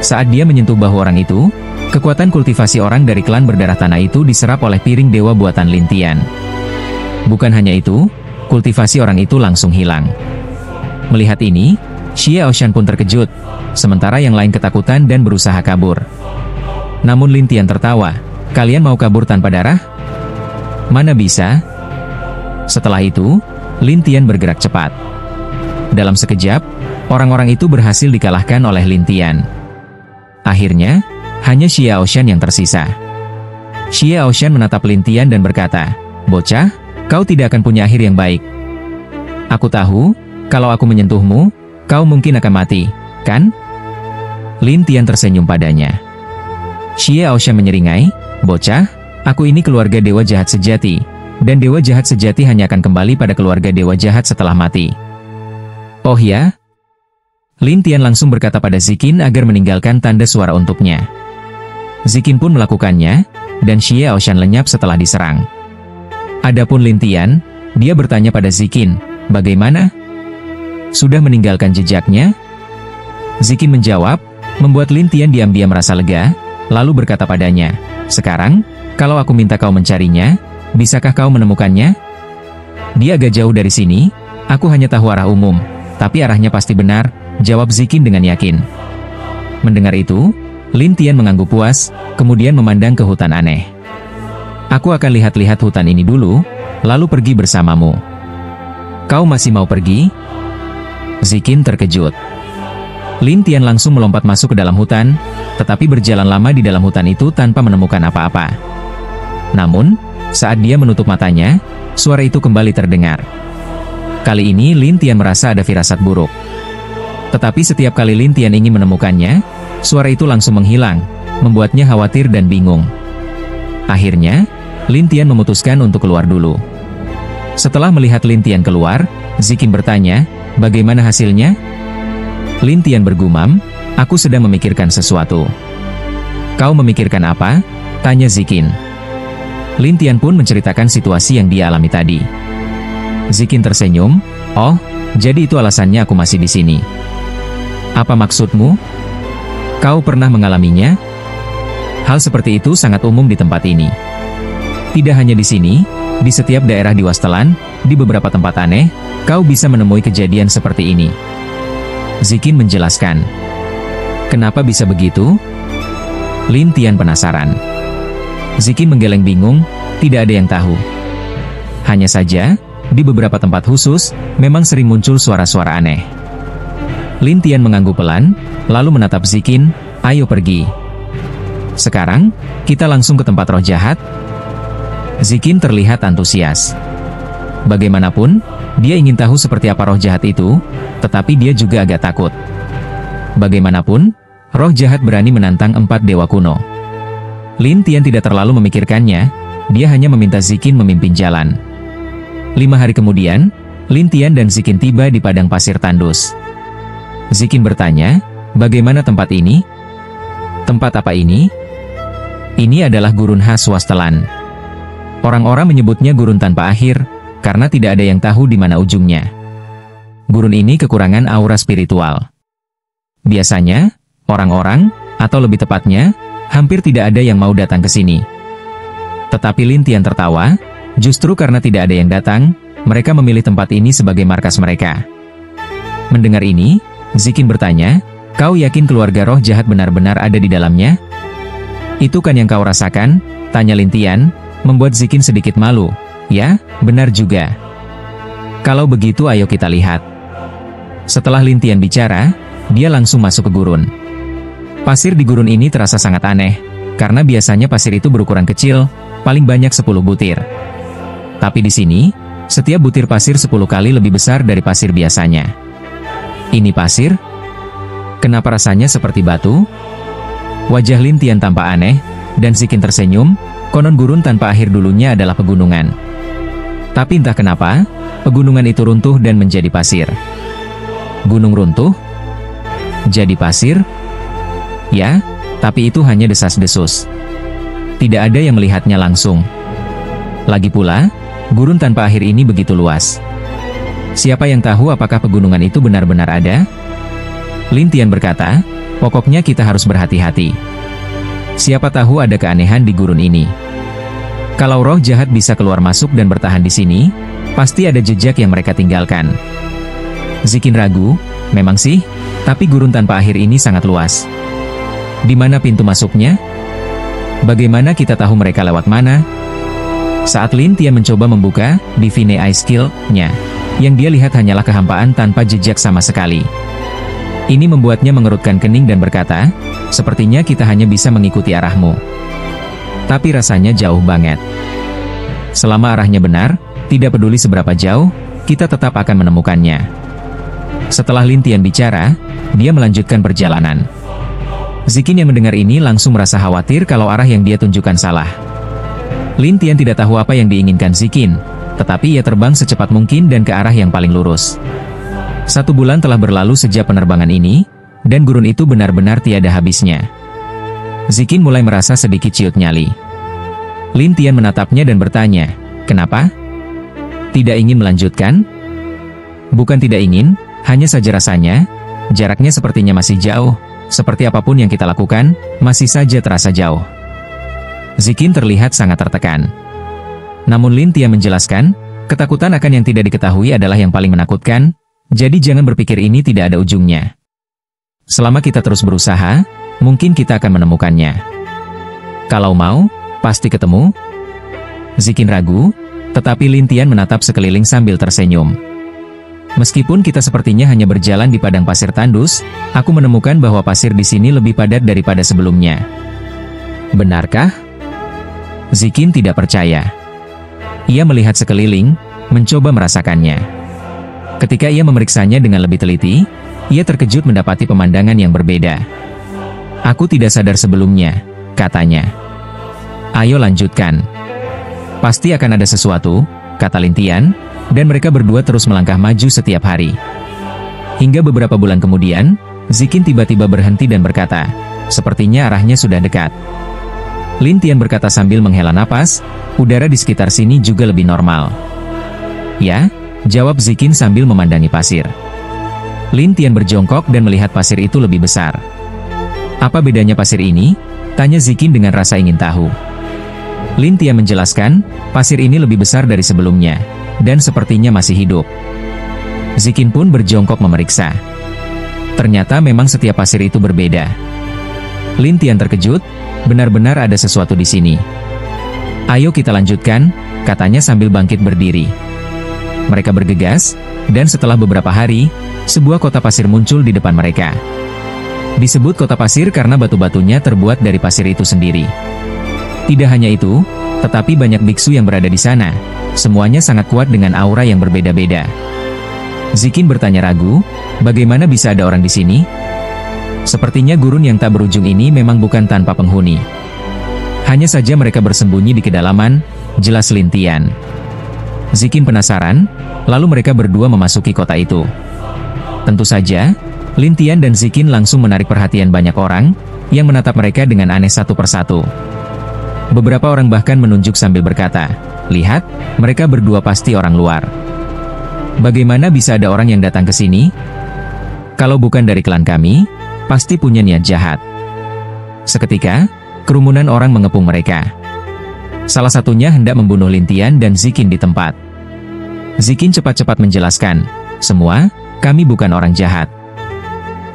Saat dia menyentuh bahu orang itu, kekuatan kultivasi orang dari klan berdarah tanah itu diserap oleh piring dewa buatan Lin Tian. Bukan hanya itu, kultivasi orang itu langsung hilang. Melihat ini, Xie Aoshan pun terkejut, sementara yang lain ketakutan dan berusaha kabur. Namun Lin Tian tertawa, kalian mau kabur tanpa darah? Mana bisa? Setelah itu, Lin Tian bergerak cepat. Dalam sekejap, orang-orang itu berhasil dikalahkan oleh Lin Tian. Akhirnya, hanya Xie Aoshan yang tersisa. Xie Aoshan menatap Lin Tian dan berkata, bocah, kau tidak akan punya akhir yang baik. Aku tahu, kalau aku menyentuhmu, kau mungkin akan mati, kan? Lin Tian tersenyum padanya. Xie Aoshan menyeringai, bocah, aku ini keluarga dewa jahat sejati, dan dewa jahat sejati hanya akan kembali pada keluarga dewa jahat setelah mati. Oh ya? Lin Tian langsung berkata pada Zikin agar meninggalkan tanda suara untuknya. Zikin pun melakukannya, dan Xie Aoshan lenyap setelah diserang. Adapun Lin Tian, dia bertanya pada Zikin, bagaimana? Sudah meninggalkan jejaknya? Zikin menjawab, membuat Lin Tian diam-diam merasa lega, lalu berkata padanya, sekarang, kalau aku minta kau mencarinya, bisakah kau menemukannya? Dia agak jauh dari sini, aku hanya tahu arah umum, tapi arahnya pasti benar, jawab Zikin dengan yakin. Mendengar itu, Lin Tian mengangguk puas, kemudian memandang ke hutan aneh. Aku akan lihat-lihat hutan ini dulu, lalu pergi bersamamu. Kau masih mau pergi? Zikin terkejut. Lin Tian langsung melompat masuk ke dalam hutan, tetapi berjalan lama di dalam hutan itu tanpa menemukan apa-apa. Namun, saat dia menutup matanya, suara itu kembali terdengar. Kali ini Lin Tian merasa ada firasat buruk. Tetapi setiap kali Lin Tian ingin menemukannya, suara itu langsung menghilang, membuatnya khawatir dan bingung. Akhirnya, Lin Tian memutuskan untuk keluar dulu. Setelah melihat Lin Tian keluar, Zikin bertanya, bagaimana hasilnya? Lin Tian bergumam, aku sedang memikirkan sesuatu. Kau memikirkan apa? Tanya Zikin. Lin Tian pun menceritakan situasi yang dia alami tadi. Zikin tersenyum, oh, jadi itu alasannya aku masih di sini. Apa maksudmu? Kau pernah mengalaminya? Hal seperti itu sangat umum di tempat ini. Tidak hanya di sini, di setiap daerah di Wasteland, di beberapa tempat aneh, kau bisa menemui kejadian seperti ini. Zikin menjelaskan. Kenapa bisa begitu? Lin Tian penasaran. Zikin menggeleng bingung, tidak ada yang tahu. Hanya saja, di beberapa tempat khusus, memang sering muncul suara-suara aneh. Lin Tian mengangguk pelan, lalu menatap Zikin, ayo pergi. Sekarang, kita langsung ke tempat roh jahat. Zikin terlihat antusias. Bagaimanapun, dia ingin tahu seperti apa roh jahat itu, tetapi dia juga agak takut. Bagaimanapun, roh jahat berani menantang 4 dewa kuno. Lin Tian tidak terlalu memikirkannya, dia hanya meminta Zikin memimpin jalan. 5 hari kemudian, Lin Tian dan Zikin tiba di padang pasir tandus. Zikin bertanya, bagaimana tempat ini? Tempat apa ini? Ini adalah gurun khas Wasteland. Orang-orang menyebutnya gurun tanpa akhir, karena tidak ada yang tahu di mana ujungnya. Gurun ini kekurangan aura spiritual. Biasanya, orang-orang, atau lebih tepatnya, hampir tidak ada yang mau datang ke sini. Tetapi Lin Tian tertawa, justru karena tidak ada yang datang, mereka memilih tempat ini sebagai markas mereka. Mendengar ini, Zikin bertanya, kau yakin keluarga roh jahat benar-benar ada di dalamnya? Itu kan yang kau rasakan? Tanya Lin Tian, membuat Zikin sedikit malu. Ya, benar juga. Kalau begitu ayo kita lihat. Setelah Lin Tian bicara, dia langsung masuk ke gurun. Pasir di gurun ini terasa sangat aneh, karena biasanya pasir itu berukuran kecil, paling banyak 10 butir. Tapi di sini, setiap butir pasir 10 kali lebih besar dari pasir biasanya. Ini pasir? Kenapa rasanya seperti batu? Wajah Lin Tian tampak aneh, dan Zikin tersenyum, konon gurun tanpa akhir dulunya adalah pegunungan. Tapi entah kenapa, pegunungan itu runtuh dan menjadi pasir. Gunung runtuh? Jadi pasir? Ya, tapi itu hanya desas-desus. Tidak ada yang melihatnya langsung. Lagi pula, gurun tanpa akhir ini begitu luas. Siapa yang tahu apakah pegunungan itu benar-benar ada? Lin Tian berkata, pokoknya kita harus berhati-hati. Siapa tahu ada keanehan di gurun ini. Kalau roh jahat bisa keluar masuk dan bertahan di sini, pasti ada jejak yang mereka tinggalkan. Zikin ragu, memang sih, tapi gurun tanpa akhir ini sangat luas. Di mana pintu masuknya? Bagaimana kita tahu mereka lewat mana? Saat Lin Tian mencoba membuka Divine Eye Skill-nya, yang dia lihat hanyalah kehampaan tanpa jejak sama sekali. Ini membuatnya mengerutkan kening dan berkata, sepertinya kita hanya bisa mengikuti arahmu. Tapi rasanya jauh banget. Selama arahnya benar, tidak peduli seberapa jauh, kita tetap akan menemukannya. Setelah Lin Tian bicara, dia melanjutkan perjalanan. Zikin yang mendengar ini langsung merasa khawatir kalau arah yang dia tunjukkan salah. Lin Tian tidak tahu apa yang diinginkan Zikin, tetapi ia terbang secepat mungkin dan ke arah yang paling lurus. 1 bulan telah berlalu sejak penerbangan ini, dan gurun itu benar-benar tiada habisnya. Zikin mulai merasa sedikit ciut nyali. Lin Tian menatapnya dan bertanya, "Kenapa? Tidak ingin melanjutkan?" "Bukan tidak ingin, hanya saja rasanya, jaraknya sepertinya masih jauh. Seperti apapun yang kita lakukan, masih saja terasa jauh." Zikin terlihat sangat tertekan. Namun Lin Tian menjelaskan, ketakutan akan yang tidak diketahui adalah yang paling menakutkan, jadi jangan berpikir ini tidak ada ujungnya. Selama kita terus berusaha, mungkin kita akan menemukannya. Kalau mau, pasti ketemu. Zikin ragu, tetapi Lin Tian menatap sekeliling sambil tersenyum. "Meskipun kita sepertinya hanya berjalan di padang pasir tandus, aku menemukan bahwa pasir di sini lebih padat daripada sebelumnya." "Benarkah?" Zikin tidak percaya. Ia melihat sekeliling, mencoba merasakannya. Ketika ia memeriksanya dengan lebih teliti, ia terkejut mendapati pemandangan yang berbeda. "Aku tidak sadar sebelumnya," katanya. "Ayo lanjutkan." "Pasti akan ada sesuatu," kata Lin Tian, dan mereka berdua terus melangkah maju setiap hari. Hingga beberapa bulan kemudian, Zikin tiba-tiba berhenti dan berkata, "Sepertinya arahnya sudah dekat." Lin Tian berkata sambil menghela napas, "Udara di sekitar sini juga lebih normal." "Ya," jawab Zikin sambil memandangi pasir. Lin Tian berjongkok dan melihat pasir itu lebih besar. "Apa bedanya pasir ini?" tanya Zikin dengan rasa ingin tahu. Lin Tian menjelaskan, pasir ini lebih besar dari sebelumnya, dan sepertinya masih hidup. Zikin pun berjongkok memeriksa. Ternyata memang setiap pasir itu berbeda. Lin Tian terkejut, benar-benar ada sesuatu di sini. "Ayo kita lanjutkan," katanya sambil bangkit berdiri. Mereka bergegas, dan setelah beberapa hari, sebuah kota pasir muncul di depan mereka. Disebut kota pasir karena batu-batunya terbuat dari pasir itu sendiri. Tidak hanya itu, tetapi banyak biksu yang berada di sana. Semuanya sangat kuat dengan aura yang berbeda-beda. Zikin bertanya ragu, "Bagaimana bisa ada orang di sini?" Sepertinya gurun yang tak berujung ini memang bukan tanpa penghuni. Hanya saja mereka bersembunyi di kedalaman, jelas Lin Tian. Zikin penasaran, lalu mereka berdua memasuki kota itu. Tentu saja, Lin Tian dan Zikin langsung menarik perhatian banyak orang, yang menatap mereka dengan aneh satu persatu. Beberapa orang bahkan menunjuk sambil berkata, "Lihat, mereka berdua pasti orang luar. Bagaimana bisa ada orang yang datang ke sini? Kalau bukan dari klan kami, pasti punya niat jahat." Seketika, kerumunan orang mengepung mereka. Salah satunya hendak membunuh Lin Tian dan Zikin di tempat. Zikin cepat-cepat menjelaskan, "Semua, kami bukan orang jahat."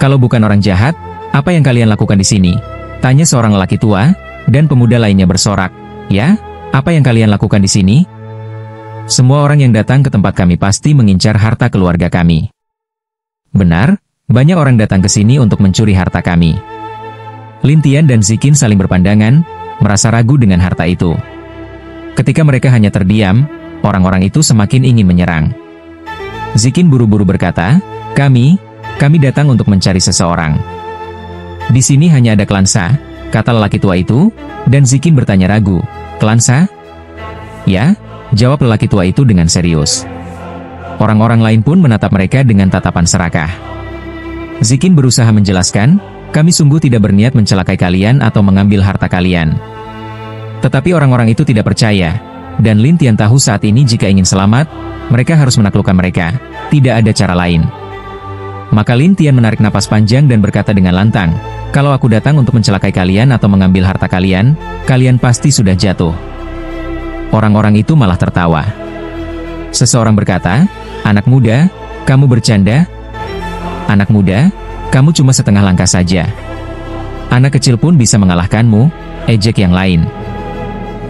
"Kalau bukan orang jahat, apa yang kalian lakukan di sini?" tanya seorang lelaki tua, dan pemuda lainnya bersorak, "Ya, apa yang kalian lakukan di sini?" "Semua orang yang datang ke tempat kami pasti mengincar harta keluarga kami." "Benar, banyak orang datang ke sini untuk mencuri harta kami." Lin Tian dan Zikin saling berpandangan, merasa ragu dengan harta itu. Ketika mereka hanya terdiam, orang-orang itu semakin ingin menyerang. Zikin buru-buru berkata, Kami datang untuk mencari seseorang. Di sini hanya ada Klansa," kata lelaki tua itu, dan Zikin bertanya ragu, "Klansa?" "Ya," jawab lelaki tua itu dengan serius. Orang-orang lain pun menatap mereka dengan tatapan serakah. Zikin berusaha menjelaskan, "Kami sungguh tidak berniat mencelakai kalian atau mengambil harta kalian." Tetapi orang-orang itu tidak percaya, dan Lin Tian tahu saat ini jika ingin selamat, mereka harus menaklukkan mereka, tidak ada cara lain. Maka Lin Tian menarik napas panjang dan berkata dengan lantang, "Kalau aku datang untuk mencelakai kalian atau mengambil harta kalian, kalian pasti sudah jatuh." Orang-orang itu malah tertawa. Seseorang berkata, "Anak muda, kamu bercanda? Anak muda, kamu cuma setengah langkah saja. Anak kecil pun bisa mengalahkanmu," ejek yang lain.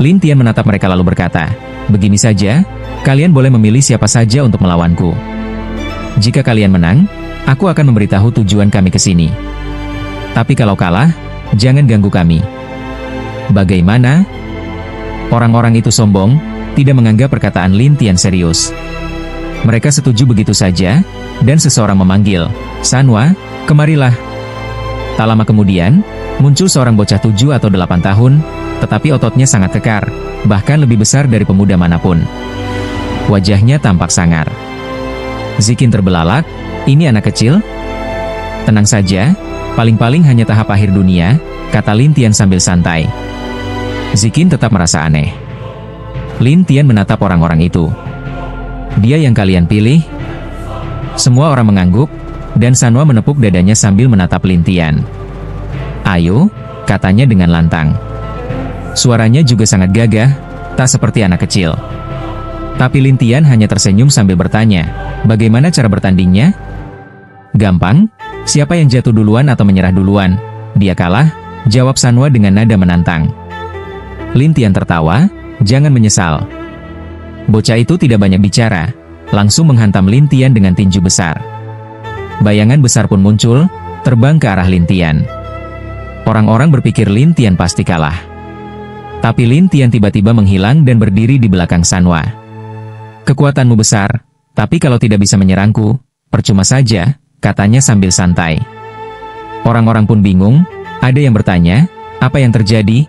Lin Tian menatap mereka lalu berkata, "Begini saja, kalian boleh memilih siapa saja untuk melawanku. Jika kalian menang, aku akan memberitahu tujuan kami ke sini. Tapi kalau kalah, jangan ganggu kami." "Bagaimana?" Orang-orang itu sombong, tidak menganggap perkataan Lin Tian serius. Mereka setuju begitu saja, dan seseorang memanggil, "Sanwa, kemarilah." Tak lama kemudian, muncul seorang bocah 7 atau 8 tahun, tetapi ototnya sangat kekar, bahkan lebih besar dari pemuda manapun. Wajahnya tampak sangar. Zikin terbelalak, "Ini anak kecil?" "Tenang saja, Paling-paling hanya tahap akhir dunia, kata Lin Tian sambil santai. Zikin tetap merasa aneh. Lin Tian menatap orang-orang itu. Dia yang kalian pilih? Semua orang mengangguk, dan Sanwa menepuk dadanya sambil menatap Lin Tian. Ayo, katanya dengan lantang. Suaranya juga sangat gagah, tak seperti anak kecil. Tapi Lin Tian hanya tersenyum sambil bertanya, bagaimana cara bertandingnya? Gampang, siapa yang jatuh duluan atau menyerah duluan, dia kalah, jawab Sanwa dengan nada menantang. Lin Tian tertawa, jangan menyesal. Bocah itu tidak banyak bicara, langsung menghantam Lin Tian dengan tinju besar. Bayangan besar pun muncul, terbang ke arah Lin Tian. Orang-orang berpikir Lin Tian pasti kalah. Tapi Lin Tian tiba-tiba menghilang dan berdiri di belakang Sanwa. Kekuatanmu besar, tapi kalau tidak bisa menyerangku, percuma saja, katanya sambil santai. Orang-orang pun bingung, ada yang bertanya, apa yang terjadi?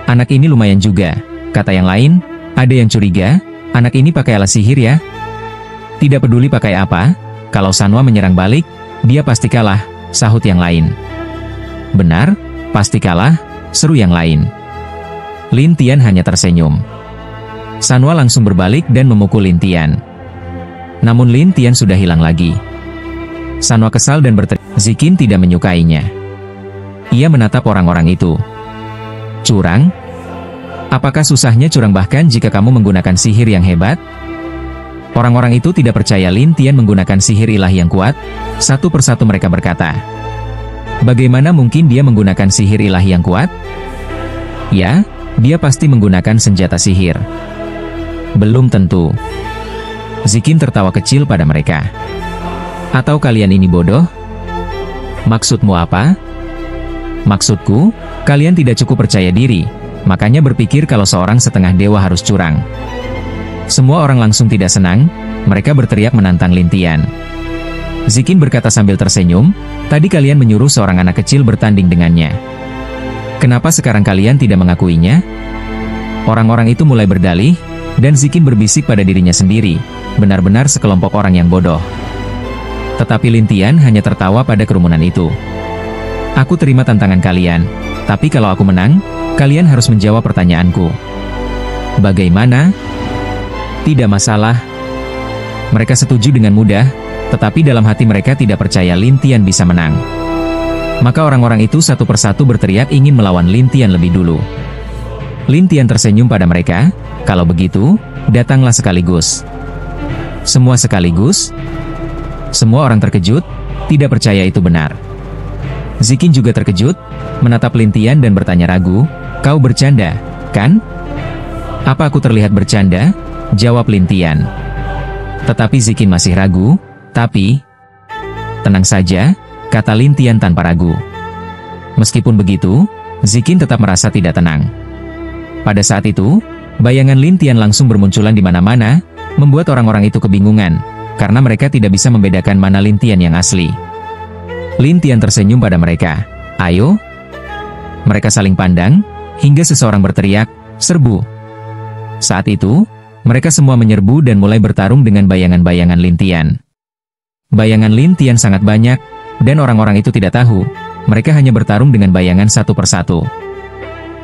Anak ini lumayan juga, kata yang lain, ada yang curiga, anak ini pakai alas sihir ya? Tidak peduli pakai apa, kalau Sanwa menyerang balik, dia pasti kalah, sahut yang lain. Benar, pasti kalah, seru yang lain. Lin Tian hanya tersenyum. Sanwa langsung berbalik dan memukul Lin Tian. Namun Lin Tian sudah hilang lagi. Sanwa kesal dan berteriak, Zikin tidak menyukainya. Ia menatap orang-orang itu. Curang? Apakah susahnya curang bahkan jika kamu menggunakan sihir yang hebat? Orang-orang itu tidak percaya Lin Tian menggunakan sihir ilahi yang kuat, satu persatu mereka berkata. Bagaimana mungkin dia menggunakan sihir ilahi yang kuat? Ya, dia pasti menggunakan senjata sihir. Belum tentu. Zikin tertawa kecil pada mereka. Atau kalian ini bodoh? Maksudmu apa? Maksudku, kalian tidak cukup percaya diri, makanya berpikir kalau seorang setengah dewa harus curang. Semua orang langsung tidak senang, mereka berteriak menantang Lin Tian. Zikin berkata sambil tersenyum, tadi kalian menyuruh seorang anak kecil bertanding dengannya. Kenapa sekarang kalian tidak mengakuinya? Orang-orang itu mulai berdalih, dan Zikin berbisik pada dirinya sendiri, benar-benar sekelompok orang yang bodoh. Tetapi Lin Tian hanya tertawa pada kerumunan itu. Aku terima tantangan kalian, tapi kalau aku menang, kalian harus menjawab pertanyaanku. Bagaimana? Tidak masalah. Mereka setuju dengan mudah, tetapi dalam hati mereka tidak percaya Lin Tian bisa menang. Maka orang-orang itu satu persatu berteriak ingin melawan Lin Tian lebih dulu. Lin Tian tersenyum pada mereka, kalau begitu, datanglah sekaligus. Semua sekaligus? Semua orang terkejut, tidak percaya itu benar. Zikin juga terkejut, menatap Lin Tian dan bertanya ragu, kau bercanda, kan? Apa aku terlihat bercanda? Jawab Lin Tian. Tetapi Zikin masih ragu, tapi... Tenang saja, kata Lin Tian tanpa ragu. Meskipun begitu, Zikin tetap merasa tidak tenang. Pada saat itu, bayangan Lin Tian langsung bermunculan di mana-mana, membuat orang-orang itu kebingungan, karena mereka tidak bisa membedakan mana Lin Tian yang asli. Lin Tian tersenyum pada mereka. Ayo. Mereka saling pandang, hingga seseorang berteriak, serbu. Saat itu, mereka semua menyerbu dan mulai bertarung dengan bayangan-bayangan Lin Tian. Bayangan Lin Tian sangat banyak, dan orang-orang itu tidak tahu, mereka hanya bertarung dengan bayangan satu persatu.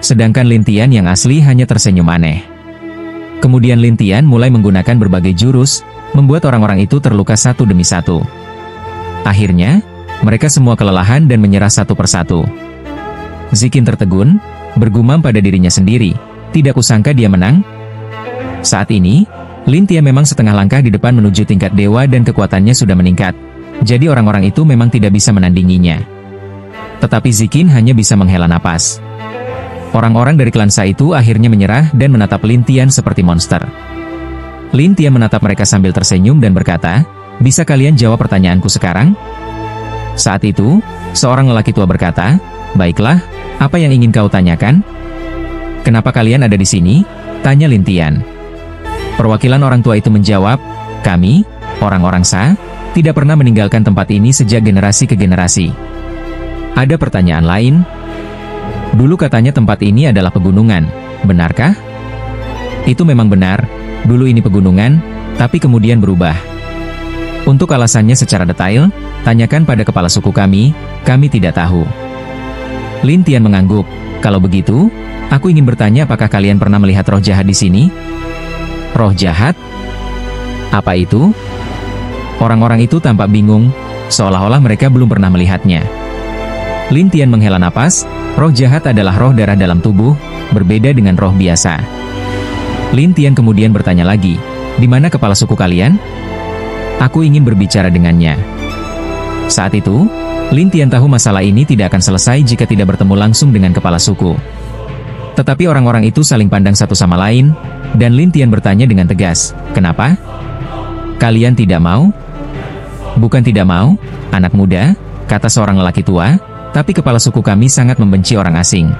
Sedangkan Lin Tian yang asli hanya tersenyum aneh. Kemudian Lin Tian mulai menggunakan berbagai jurus, membuat orang-orang itu terluka satu demi satu. Akhirnya, mereka semua kelelahan dan menyerah satu persatu. Zikin tertegun, bergumam pada dirinya sendiri, tidak kusangka dia menang. Saat ini, Lin Tian memang setengah langkah di depan menuju tingkat dewa dan kekuatannya sudah meningkat, jadi orang-orang itu memang tidak bisa menandinginya. Tetapi Zikin hanya bisa menghela napas. Orang-orang dari klan Sa itu akhirnya menyerah dan menatap Lin Tian seperti monster. Lin Tian menatap mereka sambil tersenyum dan berkata, bisa kalian jawab pertanyaanku sekarang? Saat itu, seorang lelaki tua berkata, baiklah, apa yang ingin kau tanyakan? Kenapa kalian ada di sini? Tanya Lin Tian. Perwakilan orang tua itu menjawab, kami, orang-orang Sa, tidak pernah meninggalkan tempat ini sejak generasi ke generasi. Ada pertanyaan lain? Dulu katanya tempat ini adalah pegunungan, benarkah? Itu memang benar, dulu ini pegunungan, tapi kemudian berubah. Untuk alasannya secara detail, tanyakan pada kepala suku kami tidak tahu. Lin Tian mengangguk. Kalau begitu, aku ingin bertanya apakah kalian pernah melihat roh jahat di sini? Roh jahat? Apa itu? Orang-orang itu tampak bingung, seolah-olah mereka belum pernah melihatnya. Lin Tian menghela napas, roh jahat adalah roh darah dalam tubuh, berbeda dengan roh biasa. Lin Tian kemudian bertanya lagi, di mana kepala suku kalian? Aku ingin berbicara dengannya. Saat itu, Lin Tian tahu masalah ini tidak akan selesai jika tidak bertemu langsung dengan kepala suku. Tetapi orang-orang itu saling pandang satu sama lain, dan Lin Tian bertanya dengan tegas, kenapa? Kalian tidak mau? Bukan tidak mau, anak muda, kata seorang lelaki tua, tapi kepala suku kami sangat membenci orang asing.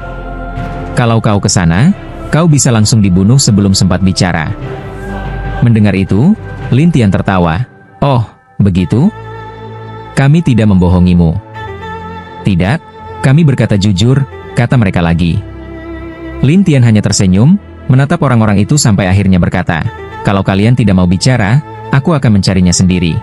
Kalau kau ke sana, kau bisa langsung dibunuh sebelum sempat bicara. Mendengar itu, Lin Tian tertawa. Oh, begitu? Kami tidak membohongimu. Tidak, kami berkata jujur, kata mereka lagi. Lin Tian hanya tersenyum, menatap orang-orang itu sampai akhirnya berkata, kalau kalian tidak mau bicara, aku akan mencarinya sendiri.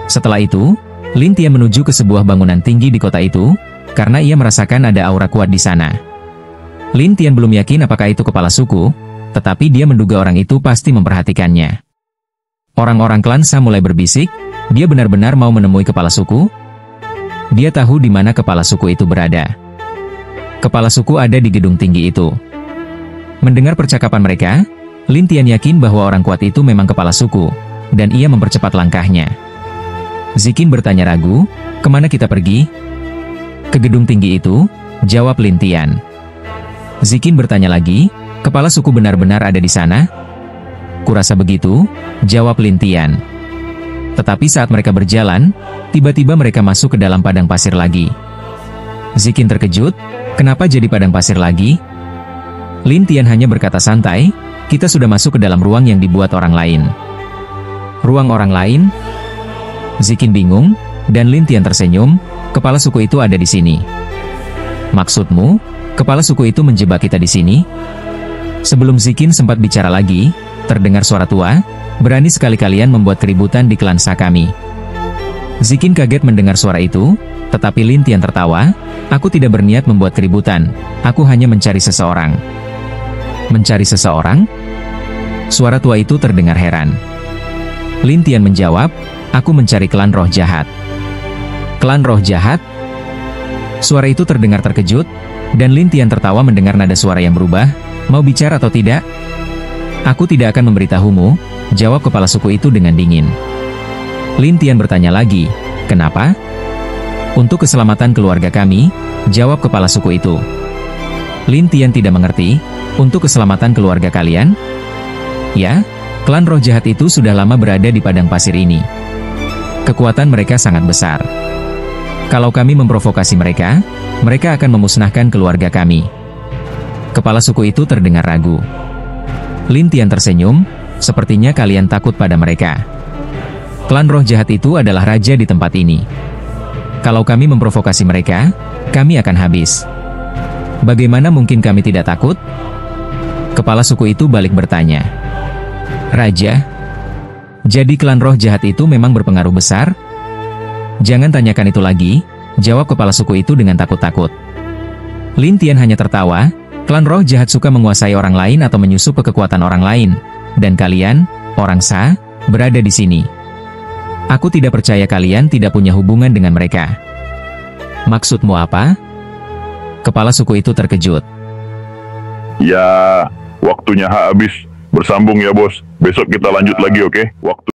Setelah itu, Lin Tian menuju ke sebuah bangunan tinggi di kota itu, karena ia merasakan ada aura kuat di sana. Lin Tian belum yakin apakah itu kepala suku, tetapi dia menduga orang itu pasti memperhatikannya. Orang-orang klan Sa mulai berbisik, dia benar-benar mau menemui kepala suku? Dia tahu di mana kepala suku itu berada. Kepala suku ada di gedung tinggi itu. Mendengar percakapan mereka, Lin Tian yakin bahwa orang kuat itu memang kepala suku, dan ia mempercepat langkahnya. Zikin bertanya ragu, kemana kita pergi? Ke gedung tinggi itu, jawab Lin Tian. Zikin bertanya lagi, kepala suku benar-benar ada di sana? Kurasa begitu, jawab Lin Tian. Tetapi saat mereka berjalan, tiba-tiba mereka masuk ke dalam padang pasir lagi. Zikin terkejut, kenapa jadi padang pasir lagi? Lin Tian hanya berkata santai, kita sudah masuk ke dalam ruang yang dibuat orang lain. Ruang orang lain? Zikin bingung, dan Lin Tian tersenyum, kepala suku itu ada di sini. Maksudmu, kepala suku itu menjebak kita di sini? Sebelum Zikin sempat bicara lagi, terdengar suara tua, berani sekali kalian membuat keributan di klan Sa kami. Zikin kaget mendengar suara itu, tetapi Lin Tian tertawa, aku tidak berniat membuat keributan, aku hanya mencari seseorang. Mencari seseorang? Suara tua itu terdengar heran. Lin Tian menjawab, aku mencari klan roh jahat. Klan roh jahat? Suara itu terdengar terkejut, dan Lin Tian tertawa mendengar nada suara yang berubah, mau bicara atau tidak? Aku tidak akan memberitahumu, jawab kepala suku itu dengan dingin. Lin Tian bertanya lagi, kenapa? Untuk keselamatan keluarga kami, jawab kepala suku itu. Lin Tian tidak mengerti, untuk keselamatan keluarga kalian? Ya, klan roh jahat itu sudah lama berada di padang pasir ini. Kekuatan mereka sangat besar. Kalau kami memprovokasi mereka, mereka akan memusnahkan keluarga kami. Kepala suku itu terdengar ragu. Lin Tian tersenyum, sepertinya kalian takut pada mereka. Klan roh jahat itu adalah raja di tempat ini. Kalau kami memprovokasi mereka, kami akan habis. Bagaimana mungkin kami tidak takut? Kepala suku itu balik bertanya. Raja? Jadi klan roh jahat itu memang berpengaruh besar? Jangan tanyakan itu lagi, jawab kepala suku itu dengan takut-takut. Lin Tian hanya tertawa, klan roh jahat suka menguasai orang lain atau menyusup ke kekuatan orang lain, dan kalian, orang Sa, berada di sini. Aku tidak percaya kalian tidak punya hubungan dengan mereka. Maksudmu apa? Kepala suku itu terkejut. Ya, waktunya habis. Bersambung ya bos. Besok kita lanjut lagi, oke? Waktu